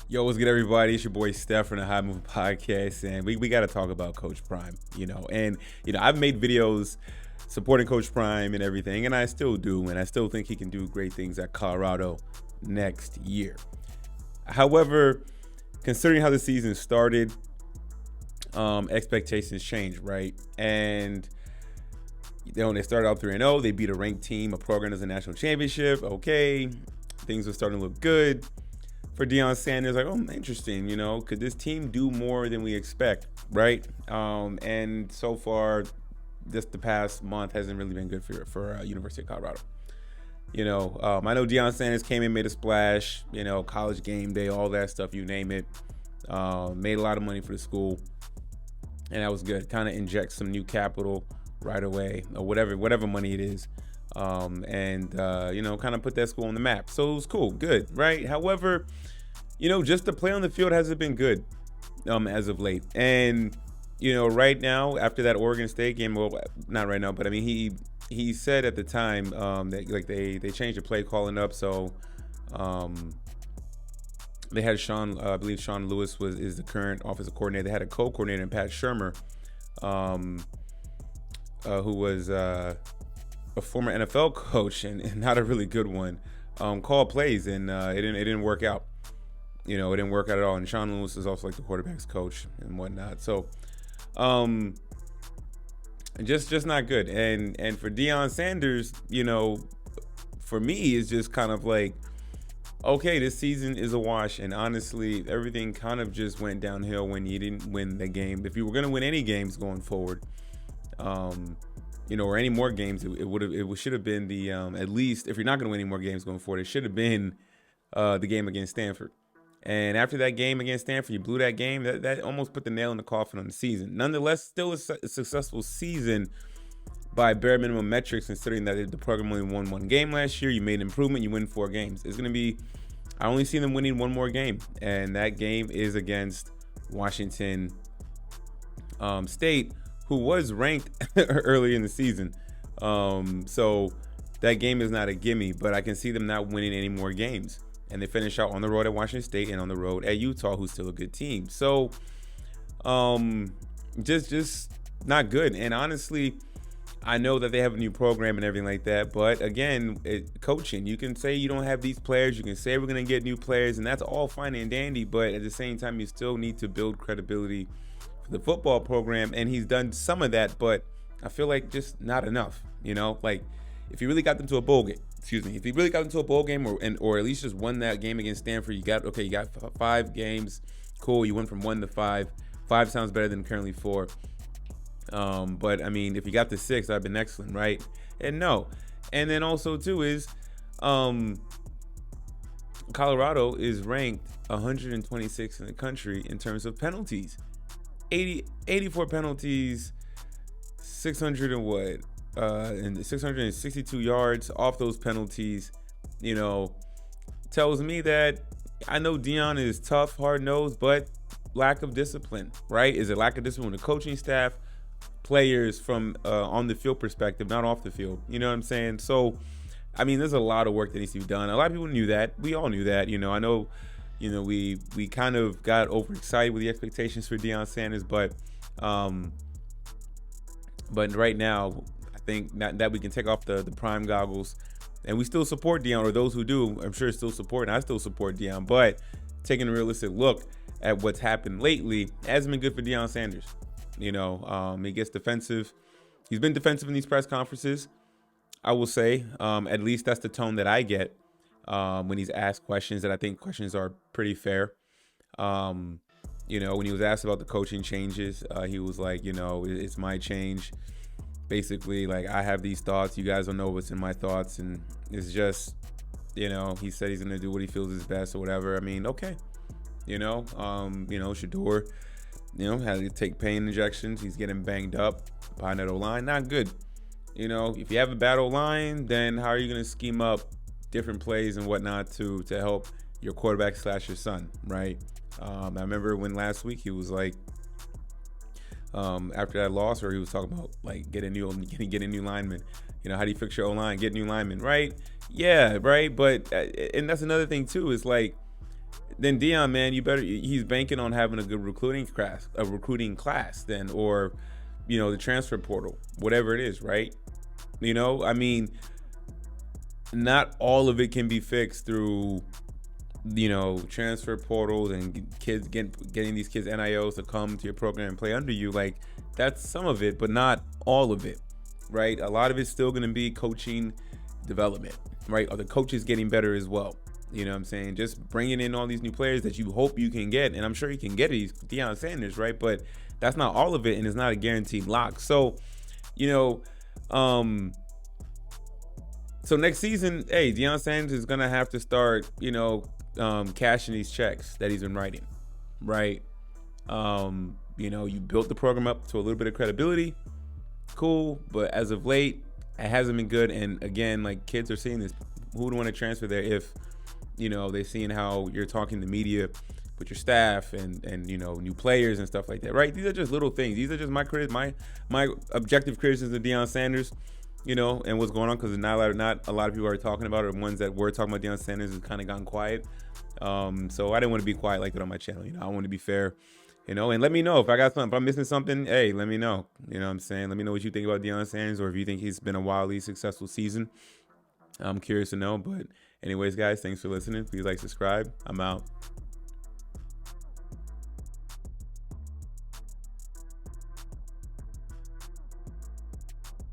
Yo, what's good, everybody? It's your boy Steph from the High Move Podcast, and we got to talk about Coach Prime, And, I've made videos supporting Coach Prime and everything, and I still do, and I still think he can do great things at Colorado next year. However, considering how the season started, expectations changed, right? And, they started out 3-0. They beat a ranked team. A program as a national championship. Okay, things were starting to look good. For Deion Sanders, interesting, could this team do more than we expect, right? And so far, just the past month hasn't really been good for University of Colorado. I know Deion Sanders came in, made a splash, college game day, all that stuff, you name it. Made a lot of money for the school, and that was good. Kind of inject some new capital right away, or whatever money it is. Kind of put that school on the map. So it was cool, good, right? However, just the play on the field hasn't been good as of late. And, right now, after that Oregon State game, well, not right now, but I mean, he said at the time that they changed the play calling up. So they had I believe Sean Lewis is the current offensive coordinator. They had a co-coordinator in Pat Shurmur, who was a former NFL coach and not a really good one, call plays, and it didn't work out. It didn't work out at all. And Sean Lewis is also like the quarterback's coach and whatnot. So, just not good. And for Deion Sanders, for me, it's just kind of like, okay, this season is a wash. And honestly, everything kind of just went downhill when you didn't win the game. If you were going to win any games going forward, or any more games, it should have been the at least if you're not going to win any more games going forward, it should have been the game against Stanford. And after that game against Stanford, you blew that game. That almost put the nail in the coffin on the season. Nonetheless, still a successful season by bare minimum metrics, considering that the program only won one game last year. You made an improvement. You win 4 games. It's going to be, I only see them winning one more game, and that game is against Washington State, who was ranked early in the season. So that game is not a gimme, but I can see them not winning any more games. And they finish out on the road at Washington State and on the road at Utah, who's still a good team. So just not good. And honestly, I know that they have a new program and everything like that. But again, coaching, you can say you don't have these players. You can say we're going to get new players, and that's all fine and dandy. But at the same time, you still need to build credibility for the football program. And he's done some of that, but I feel like just not enough. Like if you really got them to a bowl game, if you really got into a bowl game or at least just won that game against Stanford, you got 5 games. Cool. You went from 1 to 5. 5 sounds better than currently 4. But I mean, if you got to 6, that'd been excellent, right? And no. And then also too is Colorado is ranked 126 in the country in terms of penalties. 84 penalties, 600 and what? And 662 yards off those penalties, tells me that I know Deion is tough, hard-nosed, but lack of discipline, right? Is it lack of discipline with the coaching staff, players from on the field perspective, not off the field? You know what I'm saying? So, I mean, there's a lot of work that needs to be done. A lot of people knew that. We all knew that. I know, we kind of got overexcited with the expectations for Deion Sanders, but right now, I think that we can take off the prime goggles, and we still support Deion, or those who do, I'm sure still support, and I still support Deion, but taking a realistic look at what's happened lately hasn't been good for Deion Sanders. He gets defensive. He's been defensive in these press conferences, I will say. At least that's the tone that I get when he's asked questions, that I think questions are pretty fair. When he was asked about the coaching changes, he was like, it's my change. Basically, like, I have these thoughts. You guys don't know what's in my thoughts. And it's just, he said he's going to do what he feels is best or whatever. I mean, okay. Shador, had to take pain injections. He's getting banged up behind that O-line. Not good. If you have a bad O-line, then how are you going to scheme up different plays and whatnot to help your quarterback / your son, right? I remember when last week he was like, after that loss, where he was talking about like getting new linemen. How do you fix your O-line? Get new linemen, right? Yeah, right. But and that's another thing too, is like then Deion, man, you better. He's banking on having a good recruiting class, then, or the transfer portal, whatever it is, right? I mean, not all of it can be fixed through transfer portals and kids getting these kids NILs to come to your program and play under you. Like, that's some of it, but not all of it, right? A lot of it's still going to be coaching development, right? Are the coaches getting better as well? You know what I'm saying? Just bringing in all these new players that you hope you can get, and I'm sure you can get it. He's Deion Sanders, right? But that's not all of it, and it's not a guaranteed lock. So, so next season, hey, Deion Sanders is gonna have to start, cashing these checks that he's been writing, right? You built the program up to a little bit of credibility, cool, but as of late, it hasn't been good. And again, like, kids are seeing this. Who would want to transfer there if they're seeing how you're talking to media with your staff and new players and stuff like that, right? These are just little things. These are just my objective criticisms of Deion Sanders, and what's going on, because not a lot of people are talking about it. The ones that were talking about Deion Sanders has kind of gotten quiet. So I didn't want to be quiet like that on my channel. I want to be fair, and let me know if I got something. If I'm missing something, hey, let me know. You know what I'm saying? Let me know what you think about Deion Sanders, or if you think he's been a wildly successful season. I'm curious to know. But anyways, guys, thanks for listening. Please like, subscribe. I'm out.